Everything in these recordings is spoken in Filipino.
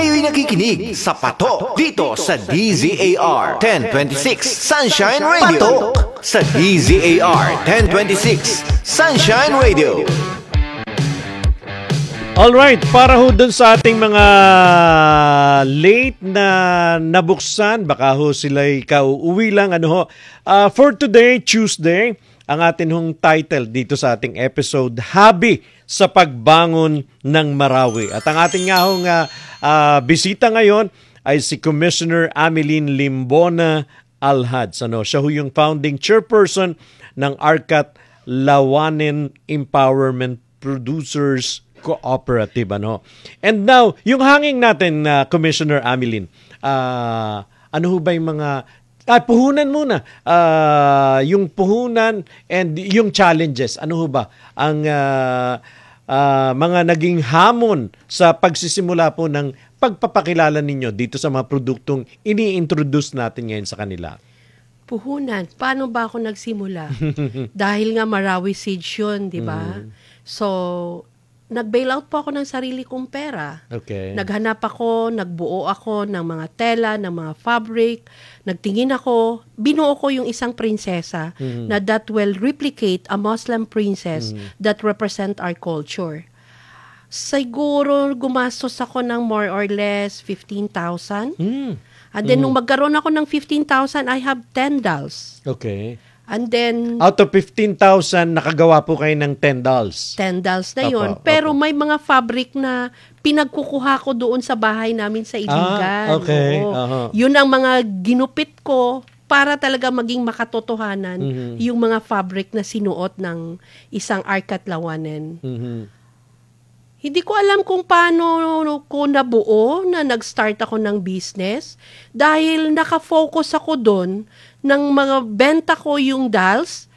Kayo'y nakikinig sa Patok dito sa DZAR 1026 Sunshine Radio. Patok sa DZAR 1026 Sunshine Radio. Alright, para ho dun sa ating mga late na nabuksan, baka ho sila'y kauuwi lang. For today, Tuesday, ang atin hong title dito sa ating episode, Habi sa Pagbangon ng Marawi. At ang ating nga hong bisita ngayon ay si Commissioner Ameline Limbona Alhads. Siya ho yung founding chairperson ng ARCAT Lawanen Empowerment Producers Cooperative. And now, yung hanging natin, Commissioner Ameline, ano ho ba yung mga puhunan muna. Yung puhunan and yung challenges. Ano ho ba ang mga naging hamon sa pagsisimula po ng pagpapakilala ninyo dito sa mga produktong ini-introduce natin ngayon sa kanila? Puhunan. Paano ba ako nagsimula? Dahil nga Marawi Siege yun, di ba? So, nag-bail out po ako ng sarili kong pera. Okay. Naghanap ako, nagbuo ako ng mga tela, ng mga fabric. Nagtingin ako, binuo ko yung isang prinsesa na that will replicate a Muslim princess that represent our culture. Siguro gumastos ako ng more or less 15,000. And then nung magkaroon ako ng 15,000, I have 10 dolls. Okay. And then, out of 15,000, nakagawa po kayo ng 10 dolls. 10 dolls na yun. Pero may mga fabric na pinagkukuha ko doon sa bahay namin sa Iligan. Okay. Yun ang mga ginupit ko para talaga maging makatotohanan yung mga fabric na sinuot ng isang ARCAT Lawanen. Hindi ko alam kung paano ko nabuo na nag-start ako ng business dahil nakafocus ako doon ng mga benta ko yung dolls,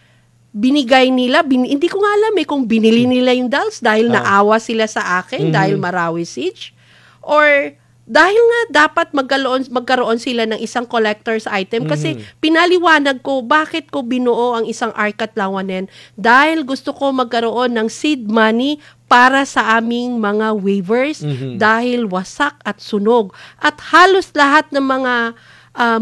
binigay nila, hindi ko nga alam kung binili nila yung dolls dahil naawa sila sa akin dahil Marawi Siege or dahil nga dapat magkaroon sila ng isang collector's item kasi pinaliwanag ko bakit ko binuo ang isang ARCAT Lawanen dahil gusto ko magkaroon ng seed money para sa aming mga waivers dahil wasak at sunog at halos lahat ng mga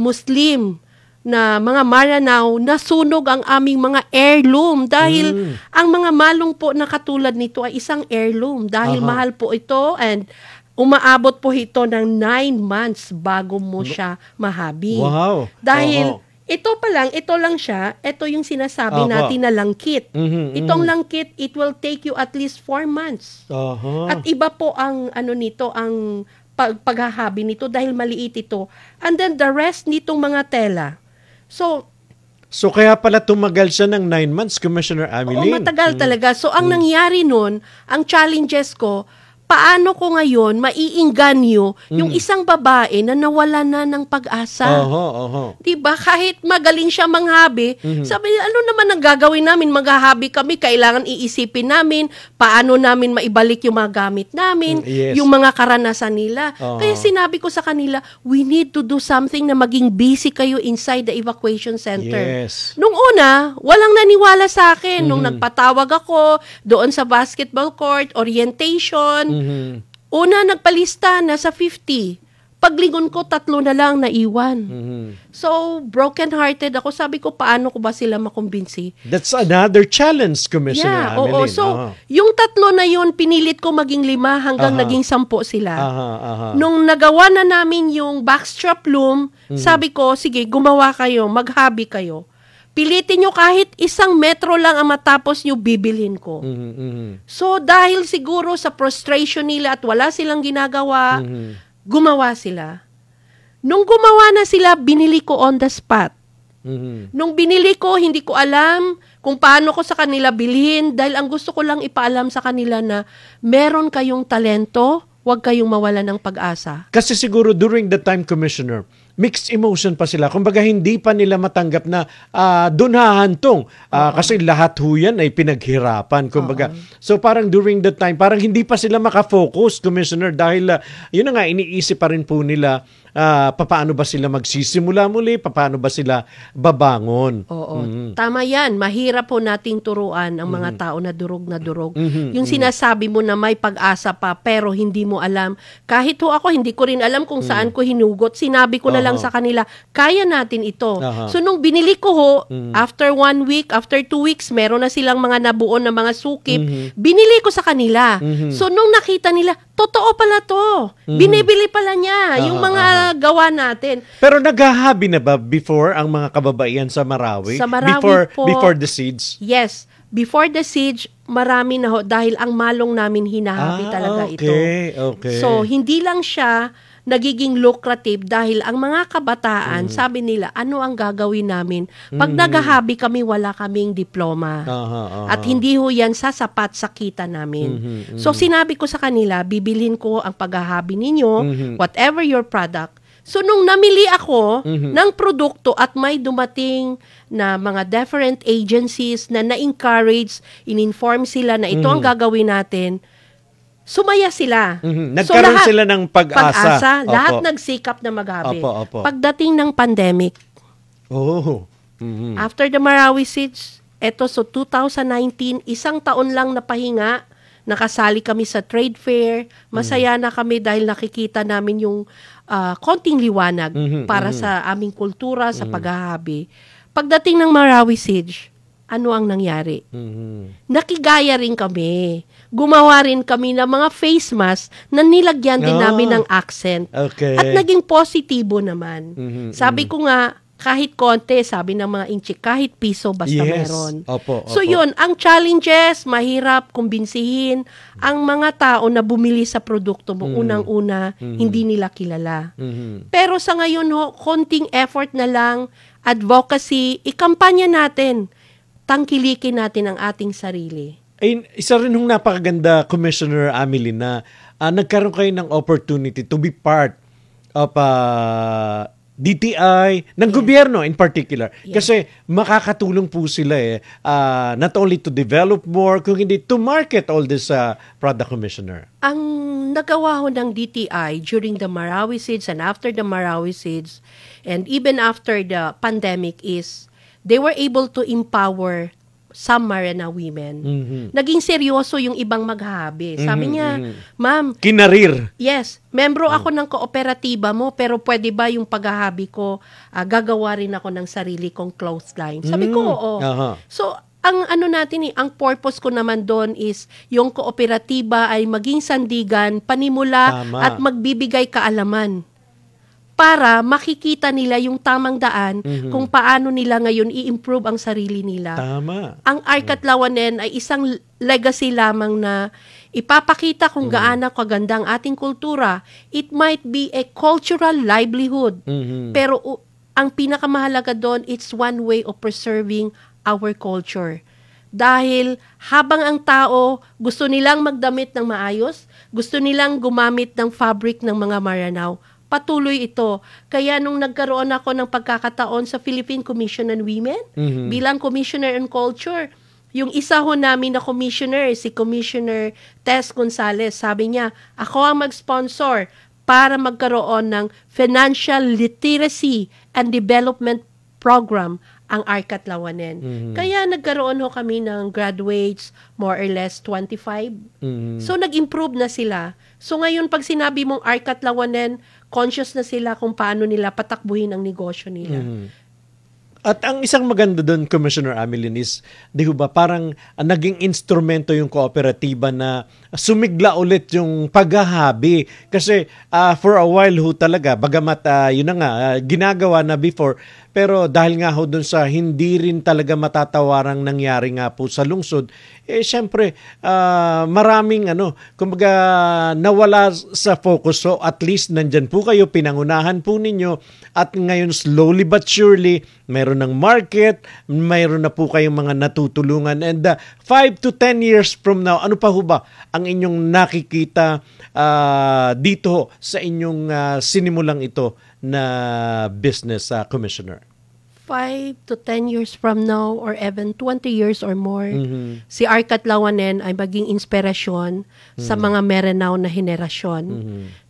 Muslim na mga Maranao, nasunog ang aming mga heirloom dahil ang mga malong po na katulad nito ay isang heirloom dahil mahal po ito and umaabot po ito ng 9 months bago mo siya mahabi. Wow! Dahil ito lang siya, ito yung sinasabi natin na langkit. Itong langkit, it will take you at least 4 months. At iba po ang ang paghahabi nito dahil maliit ito. And then the rest nitong mga tela. So kaya pala tumagal siya ng 9 months, Commissioner Ameline? Matagal talaga. So, ang nangyari nun, ang challenges ko, paano ko ngayon maiingganyo yung isang babae na nawala na ng pag-asa? Diba? Kahit magaling siya manghabi, sabi niya, ano naman ang gagawin namin? Maghahabi kami, kailangan iisipin namin, paano namin maibalik yung mga gamit namin, yung mga karanasan nila. Kaya sinabi ko sa kanila, we need to do something na maging busy kayo inside the evacuation center. Nung una, walang naniwala sa akin. Nung nagpatawag ako doon sa basketball court, orientation, una, nagpalista, nasa 50. Paglingon ko, 3 na lang naiwan. So, broken-hearted ako. Sabi ko, paano ko ba sila makumbinsi? That's another challenge, Commissioner Ameline. So, yung 3 na yun, pinilit ko maging 5 hanggang naging 10 sila. Nung nagawa na namin yung backstrap loom, sabi ko, sige, gumawa kayo, maghabi kayo. Pilitin nyo kahit 1 metro lang ang matapos nyo, bibilhin ko. So, dahil siguro sa frustration nila at wala silang ginagawa, gumawa sila. Nung gumawa na sila, binili ko on the spot. Nung binili ko, hindi ko alam kung paano ko sa kanila bilhin dahil ang gusto ko lang ipaalam sa kanila na meron kayong talento, huwag kayong mawala ng pag-asa. Kasi siguro during the time, Commissioner, mixed emotion pa sila. Kumbaga hindi pa nila matanggap na doon hahantong. Kasi lahat ho yan ay pinaghirapan. Kumbaga, so parang during that time, parang hindi pa sila makafocus, Commissioner, dahil yun na nga, iniisip pa rin po nila paano ba sila magsisimula muli, paano ba sila babangon. Oo. Tama yan. Mahirap po nating turuan ang mga tao na durog na durog. Yung sinasabi mo na may pag-asa pa pero hindi mo alam. Kahit ho ako, hindi ko rin alam kung saan ko hinugot. Sinabi ko na lang sa kanila, kaya natin ito. So nung binili ko ho, after 1 week, after 2 weeks, meron na silang mga nabuo na mga sukip. Binili ko sa kanila. So nung nakita nila, totoo pala to. Binibili pala niya yung mga gawa natin. Pero naghahabi na ba before ang mga kababaihan sa Marawi? Sa Marawi before the siege? Yes. Before the siege, marami na ho dahil ang malong namin hinahabi talaga ito. Okay. So, hindi lang siya nagiging lucrative dahil ang mga kabataan, sabi nila, ano ang gagawin namin? Pag naghahabi kami, wala kaming diploma. At hindi ho yan sasapat sa kita namin. So, sinabi ko sa kanila, bibilhin ko ang paghahabi ninyo, whatever your product. So, nung namili ako ng produkto at may dumating na mga different agencies na na-encourage, in-inform sila na ito ang gagawin natin, sumaya sila. Nagkaroon sila ng pag-asa. Lahat nagsikap na maghabi. Pagdating ng pandemic, after the Marawi siege, eto so 2019, isang taon lang napahinga, nakasali kami sa trade fair, masaya na kami dahil nakikita namin yung konting liwanag para sa aming kultura, sa paghahabi. Pagdating ng Marawi siege, ano ang nangyari? Nakigaya rin kami. Gumawa rin kami ng mga face mask na nilagyan din namin ng accent. At naging positibo naman. Sabi ko nga, kahit konti, sabi ng mga inchik, kahit piso basta meron. So yun, ang challenges, mahirap kumbinsihin ang mga tao na bumili sa produkto mo. Unang-una, hindi nila kilala. Pero sa ngayon, konting effort na lang, advocacy, ikampanya natin, tangkilikin natin ang ating sarili. Ay, isa rin hong napakaganda, Commissioner Amelie, na nagkaroon kayo ng opportunity to be part of DTI, ng gobyerno in particular. Kasi makakatulong po sila not only to develop more, kung hindi to market all this product, Commissioner. Ang nagawa ho ng DTI during the Marawi siege and after the Marawi siege and even after the pandemic is they were able to empower some Marana women. Naging seryoso yung ibang maghahabi. Sabi niya, ma'am, kinarir. Yes, membro ako ng kooperatiba mo, pero pwede ba yung paghahabi ko, gagawa rin ako ng sarili kong clothesline? Sabi ko, oo. So, ang ano natin ang purpose ko naman doon is yung kooperatiba ay maging sandigan, panimula, at magbibigay kaalaman para makikita nila yung tamang daan kung paano nila ngayon i-improve ang sarili nila. Ang Arcatlawanen ay isang legacy lamang na ipapakita kung gaano kaganda ang ating kultura. It might be a cultural livelihood. Pero ang pinakamahalaga doon, it's one way of preserving our culture. Dahil habang ang tao gusto nilang magdamit ng maayos, gusto nilang gumamit ng fabric ng mga Maranao, patuloy ito. Kaya nung nagkaroon ako ng pagkakataon sa Philippine Commission on Women, bilang Commissioner on Culture, yung isa ho namin na commissioner, si Commissioner Tess Gonzales, sabi niya, ako ang mag-sponsor para magkaroon ng Financial Literacy and Development Program ang Arcatlawanen. Kaya nagkaroon ho kami ng graduates, more or less 25. So nag-improve na sila. So ngayon pag sinabi mong Arcatlawanen, conscious na sila kung paano nila patakbuhin ang negosyo nila. At ang isang maganda doon, Commissioner Amelie, is, di ba, parang naging instrumento yung kooperatiba na sumigla ulit yung paghahabi. Kasi for a while ho talaga, bagamat yun na nga, ginagawa na before, pero dahil nga ho doon sa hindi rin talaga matatawarang nangyari nga po sa lungsod, syempre, maraming kumbaga nawala sa focus. So at least nandyan po kayo, pinangunahan po ninyo, at ngayon slowly but surely, meron mayroon ng market, mayroon na po kayong mga natutulungan. And 5 to 10 years from now, ano pa ho ba ang inyong nakikita dito sa inyong sinimulang ito na business, Commissioner? 5 to 10 years from now or even 20 years or more, si Arcat Lawanen ay maging inspirasyon sa mga merenaw na henerasyon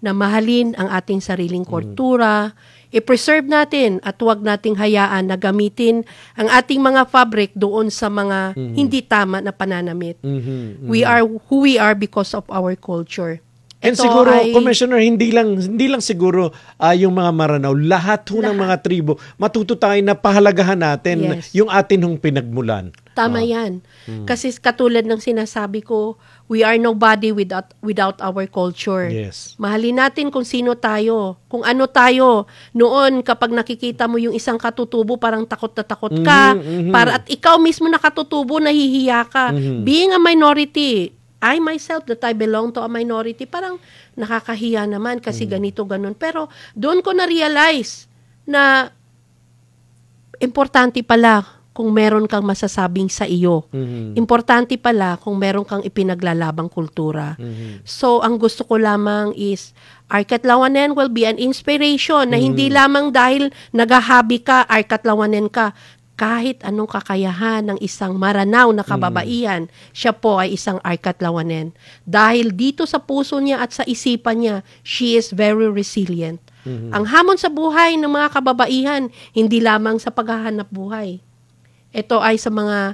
na mahalin ang ating sariling kultura, i-preserve natin at huwag nating hayaan na gamitin ang ating mga fabric doon sa mga hindi tama na pananamit. We are who we are because of our culture. And siguro, Commissioner, hindi lang siguro yung mga Maranao, lahat ng mga tribo, matuto tayo na pahalagahan natin yung atin hong pinagmulan. Tama yan. Kasi katulad ng sinasabi ko, we are nobody without our culture. Yes. Mahalin natin kung sino tayo, kung ano tayo. Noon, kapag nakikita mo yung isang katutubo, parang takot na takot ka. At ikaw mismo na katutubo, nahihiya ka. Being a minority, I myself, that I belong to a minority, parang nakakahiya naman kasi ganito, ganun. Pero doon ko na-realize na importante pala kung meron kang masasabing sa iyo. Importante pala kung meron kang ipinaglalabang kultura. So, ang gusto ko lamang is, Arcat Lawanen will be an inspiration na hindi lamang dahil naghahabi ka, Arcat Lawanen ka, kahit anong kakayahan ng isang Maranao na kababaihan, siya po ay isang Arcat Lawanen. Dahil dito sa puso niya at sa isipan niya, she is very resilient. Ang hamon sa buhay ng mga kababaihan, hindi lamang sa paghahanap buhay. Ito ay sa mga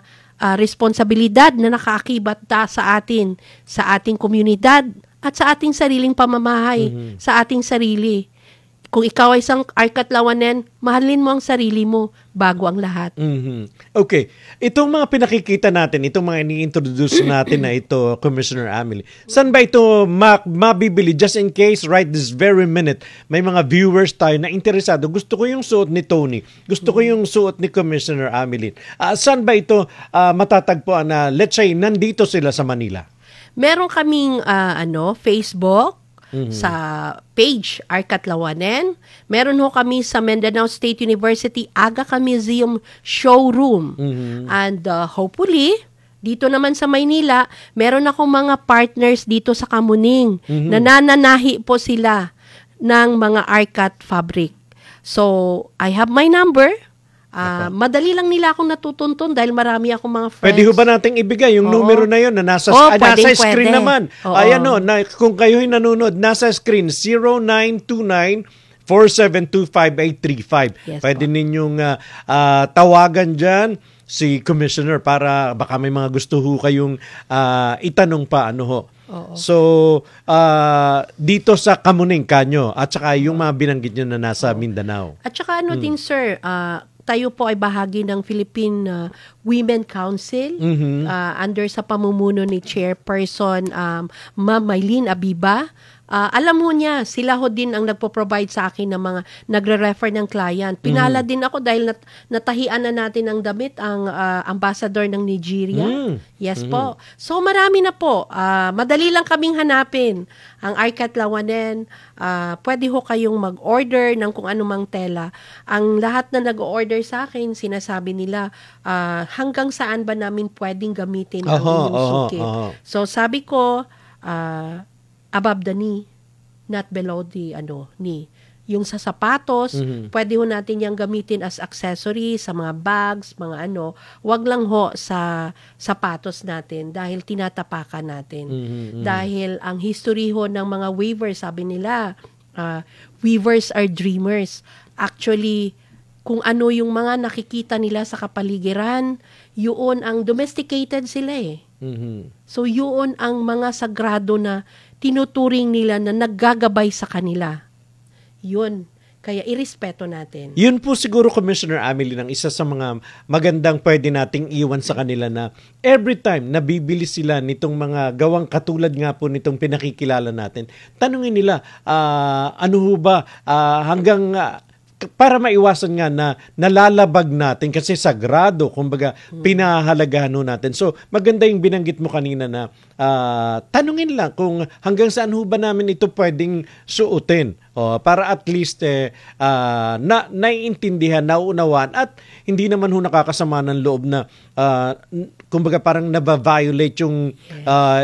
responsibilidad na nakaakibat sa atin, sa ating komunidad, at sa ating sariling pamamahay, sa ating sarili. Kung ikaw ay isang Arcat Lawanen, mahalin mo ang sarili mo bago ang lahat. Okay. Itong mga pinakikita natin, itong mga ini-introduce natin na ito, Commissioner Amelie, saan ba ito mabibili? Just in case, right this very minute, may mga viewers tayo na interesado. Gusto ko yung suot ni Tony. Gusto ko yung suot ni Commissioner Amelie. Saan ba ito matatagpuan na, let's say, nandito sila sa Manila? Meron kaming Facebook, sa page Arcat Lawanen. Meron ho kami sa Mindanao State University Aga Khan Museum showroom. And hopefully, dito naman sa Maynila, meron akong mga partners dito sa Kamuning na nananahi po sila ng mga Arcat fabric. So, I have my number. Madali lang nila akong natutuntun dahil marami akong mga friends. Pwede ho ba nating ibigay yung numero na yun na nasa screen naman? Ayan kung kayo'y nanonood, nasa screen 0929-472-5835. Pwede ninyong tawagan dyan si Commissioner para baka may mga gusto ho kayong itanong pa. So, dito sa Kamuning kanyo at saka yung mga binanggit nyo na nasa Mindanao. At saka din sir, tayo po ay bahagi ng Philippine Women Council under sa pamumuno ni Chairperson Ma'am Maylene Abiba. Alam mo niya, sila ho din ang nagpo-provide sa akin ng mga nagre-refer ng client. Pinala din ako dahil natahian na natin ng damit ang ambassador ng Nigeria. Yes po. So marami na po. Madali lang kaming hanapin ang Arcat Lawanen. Pwede ho kayong mag-order ng kung anumang tela. Ang lahat na nag-order sa akin, sinasabi nila, hanggang saan ba namin pwedeng gamitin ang inyong sukit. So sabi ko, above the knee, not below the knee. Yung sa sapatos, pwede ho natin yung gamitin as accessory sa mga bags, mga wag lang ho sa sapatos natin dahil tinatapakan natin. Dahil ang history ho ng mga weavers, sabi nila, weavers are dreamers. Actually, kung ano yung mga nakikita nila sa kapaligiran, yun ang domesticated sila eh. So yun ang mga sagrado na tinuturing nila na naggagabay sa kanila. Yun. Kaya irespeto natin. Yun po siguro, Commissioner Amelie, ng isa sa mga magandang pwede nating iwan sa kanila na every time na bibili sila nitong mga gawang katulad nga po nitong pinakikilala natin, tanungin nila, ano ho ba hanggang para maiwasan nga na nalalabag natin kasi sagrado, kumbaga pinahalagahan natin. So maganda yung binanggit mo kanina na tanungin lang kung hanggang saan ho ba namin ito pwedeng suotin. Para at least naiintindihan, nauunawaan at hindi naman ho nakakasama ng loob na kumbaga parang naba-violate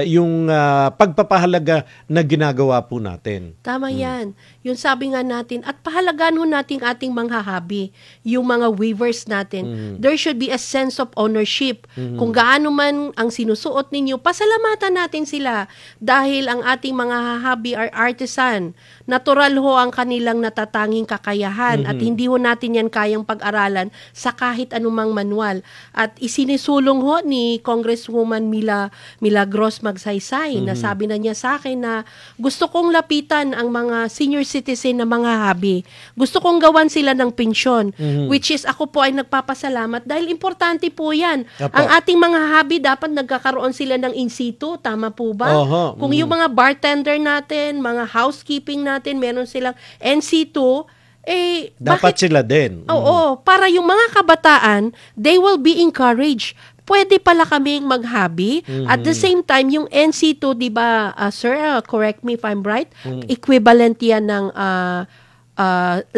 yung pagpapahalaga na ginagawa po natin. Tama yan. Yung sabi nga natin, at pahalagaan ho natin ating mga habi, yung mga weavers natin. There should be a sense of ownership. Kung gaano man ang sinusuot ninyo, pasalamatan natin sila dahil ang ating mga habi are artisan. Natural ho ang kanilang natatanging kakayahan at hindi ho natin yan kayang pag-aralan sa kahit anumang manual. At isinisulong ho ni Congresswoman Milagros Magsaysay na sabi na niya sa akin na gusto kong lapitan ang mga senior citizen na mga habi. Gusto kong gawan sila ng pensyon, which is ako po ay nagpapasalamat dahil importante po yan. Apo. Ang ating mga habi dapat nagkakaroon sila ng in situ, tama po ba? Kung yung mga bartender natin, mga housekeeping natin, meron silang NC2, dapat sila din. Oo, para yung mga kabataan, they will be encouraged. Pwede pala kaming maghabi. At the same time, yung NC2, di ba, sir, correct me if I'm right, equivalent yan ng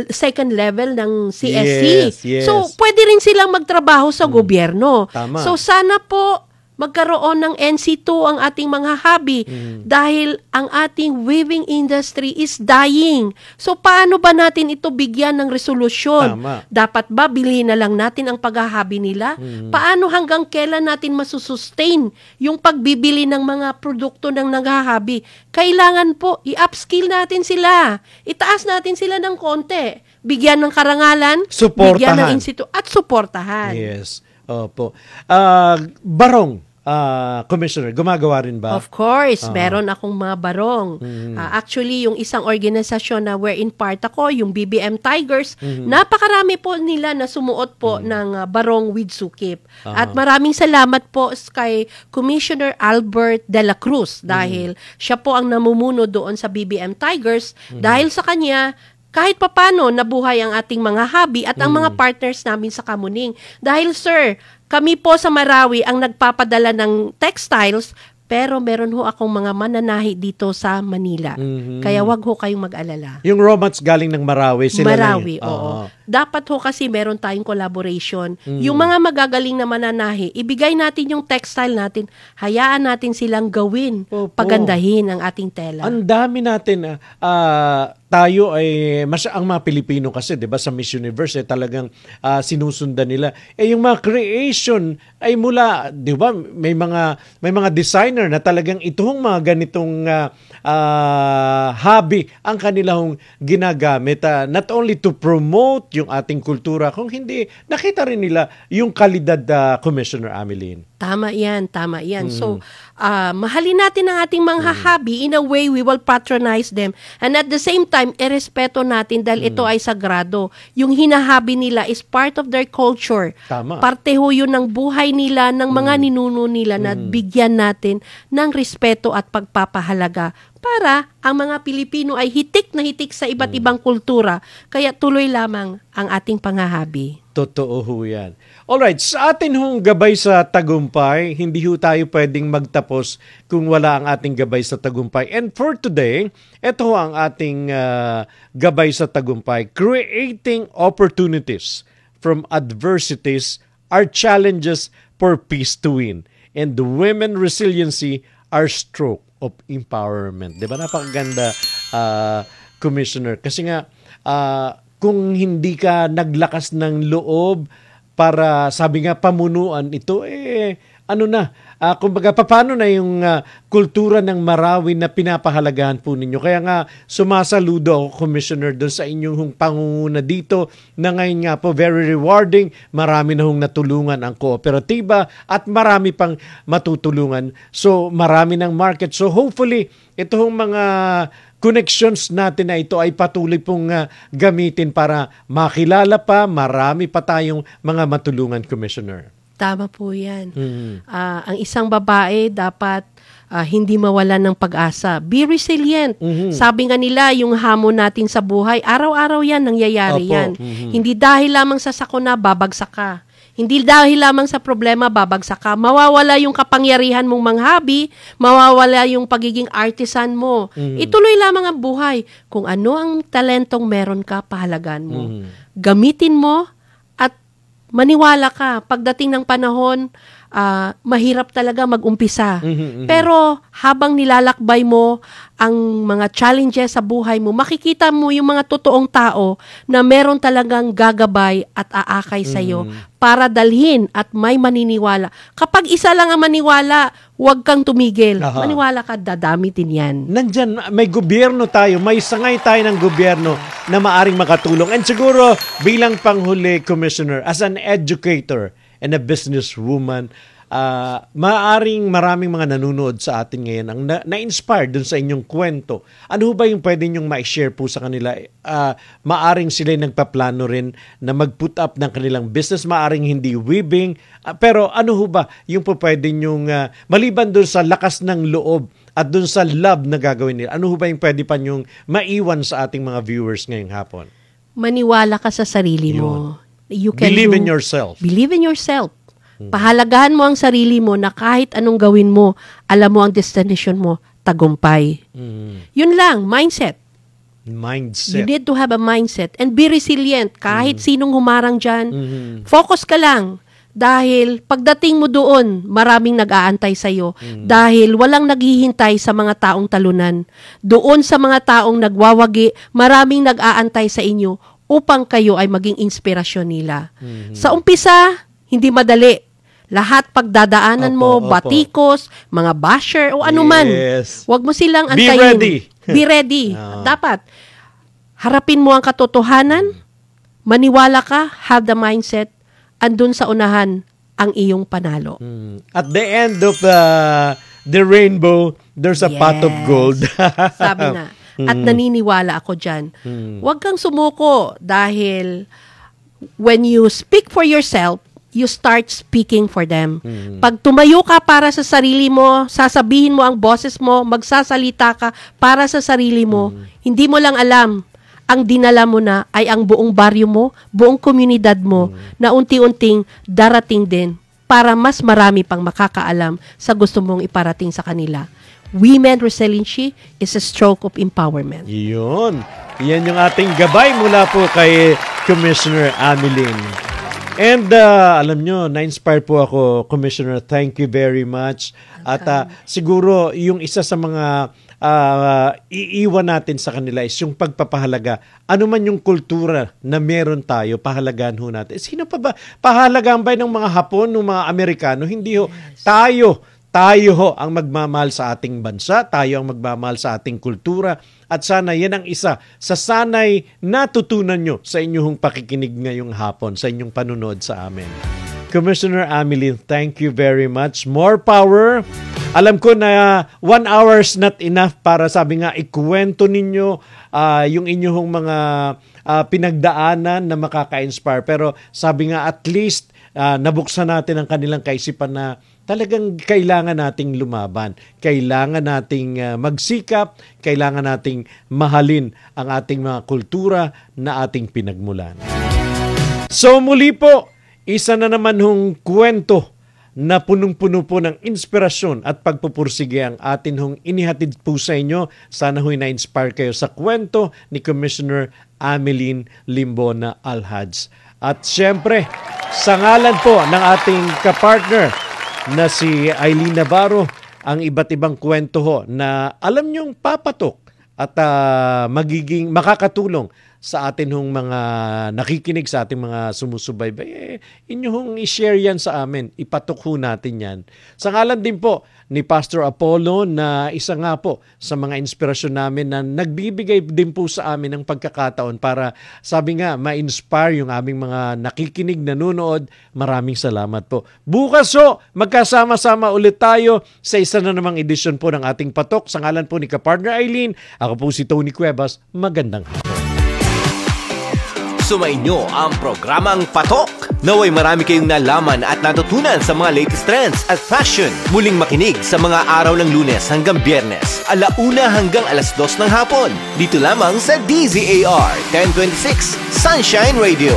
second level ng CSC. Yes. So, pwede rin silang magtrabaho sa gobyerno. Tama. So, sana po magkaroon ng NC2 ang ating mga habi dahil ang ating weaving industry is dying. So, paano ba natin ito bigyan ng resolusyon? Tama. Dapat ba bilhin na lang natin ang paghahabi nila? Paano hanggang kailan natin masusustain yung pagbibili ng mga produkto ng naghahabi? Kailangan po, i-upskill natin sila. Itaas natin sila ng konti. Bigyan ng karangalan, Suportahan. bigyan ng instituto, at suportahan. Yes. Opo. Barong, Commissioner, gumagawa rin ba? Of course, meron akong mga barong. Actually, yung isang organisasyon na wherein part ako, yung BBM Tigers, napakarami po nila na sumuot po ng barong with sukip. At maraming salamat po kay Commissioner Albert de la Cruz dahil siya po ang namumuno doon sa BBM Tigers. Dahil sa kanya, kahit papano nabuhay ang ating mga habi at ang mga partners namin sa Kamuning. Dahil sir, kami po sa Marawi ang nagpapadala ng textiles, pero meron ho akong mga mananahi dito sa Manila. Kaya wag ho kayong mag-alala. Yung raw mats galing ng Marawi. Sila Marawi, lang, oo. Dapat ho kasi meron tayong collaboration. Yung mga magagaling na mananahi, ibigay natin yung textile natin, hayaan natin silang gawin, Opo. pagandahin ang ating tela. Ang dami natin. Tayo ay, ang mga Pilipino kasi, di ba, sa Miss Universe, talagang sinusundan nila. Yung mga creation ay mula, di ba, may mga designer na talagang itong mga ganitong hobby ang kanilang ginagamit. Not only to promote yung ating kultura, kung hindi, nakita rin nila yung kalidad, Commissioner Ameline. Tama yan, tama yan. So, mahalin natin ang ating mga hobby. In a way, we will patronize them. And at the same time, irespeto natin dahil ito ay sagrado. Yung hinahabi nila is part of their culture. Tama. Parte ho yun ng buhay nila, ng mga ninuno nila na bigyan natin ng respeto at pagpapahalaga para ang mga Pilipino ay hitik na hitik sa iba't ibang kultura. Kaya tuloy lamang ang ating panghahabi. Totoo ho yan. Alright, sa atin hong gabay sa tagumpay, hindi ho tayo pwedeng magtapos kung wala ang ating gabay sa tagumpay. And for today, ito ho ang ating gabay sa tagumpay. Creating opportunities from adversities are challenges for peace to win. And the women resiliency are stroke of empowerment. Diba? Napakaganda, Commissioner. Kasi nga, kung hindi ka naglakas ng loob para, sabi nga, pamunuan ito, kumbaga, paano na yung kultura ng Marawi na pinapahalagahan po ninyo? Kaya nga, sumasaludo ako, Commissioner, doon sa inyong pangunguna dito na ngayon nga po, very rewarding. Marami na hong natulungan ang kooperatiba at marami pang matutulungan. So, marami ng market. So, hopefully, ito hong mga connections natin na ito ay patuloy pong gamitin para makilala pa, marami pa tayong mga matulungan, Commissioner. Tama po yan. Ang isang babae dapat hindi mawalan ng pag-asa. Be resilient. Sabi nga nila, yung hamon natin sa buhay, araw-araw yan, nangyayari Opo. yan. Hindi dahil lamang sa sakuna, babagsak ka. Hindi dahil lamang sa problema babagsak ka. Mawawala yung kapangyarihan mong manghabi, mawawala yung pagiging artisan mo. Ituloy lamang ang buhay. Kung ano ang talentong meron ka, pahalagan mo. Gamitin mo at maniwala ka. Pagdating ng panahon, mahirap talaga mag-umpisa. Pero habang nilalakbay mo ang mga challenges sa buhay mo, makikita mo yung mga totoong tao na meron talagang gagabay at aakay sa'yo para dalhin at may maniniwala. Kapag isa lang ang maniwala, huwag kang tumigil. Maniwala ka, dadamitin yan. Nandyan, may gobyerno tayo, may sangay tayo ng gobyerno na maaring makatulong. And siguro, bilang panghuli, Commissioner, as an educator and a businesswoman, maaring maraming mga nanonood sa atin ngayon ang na-inspire dun sa inyong kwento. Ano ba yung pwede nyong ma-share po sa kanila? Maaring sila nagpaplano rin na mag-put up ng kanilang business, maaring hindi weaving, pero ano ba yung po pwede nyong, maliban dun sa lakas ng loob at dun sa love na gagawin nila, ano ba yung pwede pa nyong maiwan sa ating mga viewers ngayong hapon? Maniwala ka sa sarili mo. You can Believe in yourself. Believe in yourself. Pahalagahan mo ang sarili mo na kahit anong gawin mo, alam mo ang destination mo, tagumpay. Yun lang, mindset. You need to have a mindset and be resilient kahit sinong humarang dyan. Focus ka lang dahil pagdating mo doon, maraming nag-aantay sa'yo dahil walang naghihintay sa mga taong talunan. Doon sa mga taong nagwawagi, maraming nag-aantay sa inyo upang kayo ay maging inspirasyon nila. Sa umpisa, hindi madali. Lahat pagdadaanan mo, batikos, mga basher, o anuman. Huwag mo silang antayin. Be ready. Be ready. Dapat, harapin mo ang katotohanan, maniwala ka, have the mindset, andun sa unahan ang iyong panalo. At the end of the rainbow, there's a pot of gold. Sabi nga. At naniniwala ako dyan. Huwag kang sumuko dahil when you speak for yourself, you start speaking for them. Pag tumayo ka para sa sarili mo, sasabihin mo ang boses mo, magsasalita ka para sa sarili mo, hindi mo lang alam, ang dinala mo na ay ang buong baryo mo, buong komunidad mo, na unti-unting darating din para mas marami pang makakaalam sa gusto mong iparating sa kanila. Women Resiliency is a stroke of empowerment. Yun. Yan yung ating gabay mula po kay Commissioner Ameline. And alam nyo, na-inspire po ako, Commissioner. Thank you very much. At siguro yung isa sa mga iiwan natin sa kanila is yung pagpapahalaga. Ano man yung kultura na meron tayo, pahalagaan ho natin. Sino pa ba? Pahalagaan ba ng mga Hapon, ng mga Amerikano? Hindi ho. Tayo ho ang magmamahal sa ating bansa, tayo ang magmamahal sa ating kultura, at sana yan ang isa sa sanay natutunan nyo sa inyong pakikinig ngayong hapon, sa inyong panunod sa amin. Commissioner Ameline, thank you very much. More power. Alam ko na 1 hour's not enough para sabi nga ikuwento ninyo yung inyong mga pinagdaanan na makaka-inspire. Pero sabi nga at least nabuksan natin ang kanilang kaisipan na talagang kailangan nating lumaban. Kailangan nating magsikap, kailangan nating mahalin ang ating mga kultura na ating pinagmulan. So muli po, isa na naman hong kwento na punong-puno po ng inspirasyon at pagpupursige ang atin hong inihatid po sa inyo. Sana ho'y na-inspire kayo sa kwento ni Commissioner Ameline Limbona Alhadj. At syempre, sa ngalan po ng ating kapartner na si Eileen Navarro, ang iba't ibang kwento ho na alam nyong papatok at magiging makakatulong sa atin hong mga nakikinig, sa ating mga sumusubaybay, inyo hong i-share yan sa amin. Ipatok ho natin yan. Sa ngalan din po ni Pastor Apollo na isa nga po sa mga inspirasyon namin na nagbibigay din po sa amin ng pagkakataon para sabi nga ma-inspire yung aming mga nakikinig, nanonood. Maraming salamat po. Bukas ho, magkasama-sama ulit tayo sa isa na namang edisyon po ng ating Patok. Sa ngalan po ni Kapartner Eileen, ako po si Tony Cuevas. Magandang hapon. Sumainyo ang programang Patok. Naway marami kayong nalaman at natutunan sa mga latest trends at fashion. Muling makinig sa mga araw ng Lunes hanggang Biyernes, 1:00 hanggang 2:00 ng hapon. Dito lamang sa DZAR 1026 Sunshine Radio.